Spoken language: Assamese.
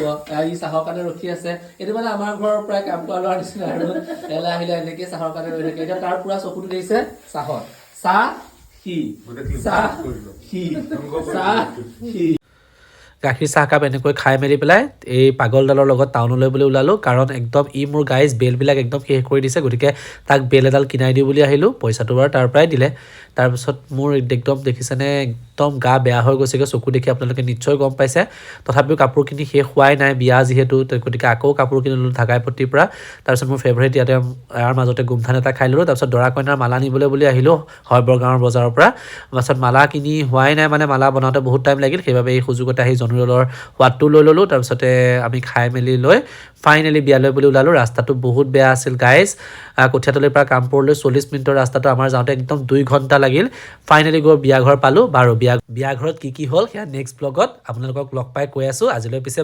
ই চাহৰ কাৰণে ৰখি আছে এইটো মানে আমাৰ ঘৰৰ প্ৰায় কাম কৰা লোৱাৰ নিচিনা আৰু এলা আহিলে এনেকে চাহৰ কাৰণে ৰৈ থাকে এতিয়া তাৰ পুৰা চকুটো দিছে চাহত চাহ সি গাখীৰ চাহকাপ এনেকৈ খাই মেলি পেলাই এই পাগলডালৰ লগত টাউনলৈ বুলি ওলালোঁ কাৰণ একদম ই মোৰ গাইজ বেলবিলাক একদম শেষ কৰি দিছে গতিকে তাক বেল এডাল কিনাই দিওঁ বুলি আহিলোঁ পইচাটো বাৰু তাৰ পৰাই দিলে তাৰপিছত মোৰ একদম দেখিছেনে একদম গা বেয়া হৈ গৈছেগৈ চকু দেখি আপোনালোকে নিশ্চয় গম পাইছে তথাপিও কাপোৰখিনি শেষ হোৱাই নাই বিয়া যিহেতু গতিকে আকৌ কাপোৰ কিনিলোঁ ঢাকাইপট্টিৰ পৰা তাৰপিছত মোৰ ফেভৰেট ইয়াতে ইয়াৰ মাজতে গোমধান এটা খাই ল'লোঁ তাৰপিছত দৰা কইনাৰ মালা নিবলৈ বুলি আহিলোঁ হয়বৰ গাঁৱৰ বজাৰৰ পৰা তাৰপিছত মালা কিনি হোৱাই নাই মানে মালা বনাওঁতে বহুত টাইম লাগিল সেইবাবে এই সুযোগতে আহি জনুৰলৰ সোৱাদটো লৈ ল'লোঁ তাৰপিছতে আমি খাই মেলি লৈ ফাইনেলি বিয়ালৈ বুলি ওলালোঁ ৰাস্তাটো বহুত বেয়া আছিল গাইজ কঠীয়াতলিৰ পৰা কামপুৰলৈ 40 মিনিটৰ ৰাস্তাটো আমাৰ যাওঁতে একদম 2 ঘণ্টা লাগিল ফাইনেলি গৈ বিয়া ঘৰ পালোঁ বাৰু বিয়া ঘৰত কি হ'ল সেয়া নেক্সট ব্লগত আপোনালোকক লগ পাই কৈ আছোঁ আজিলৈ পিছে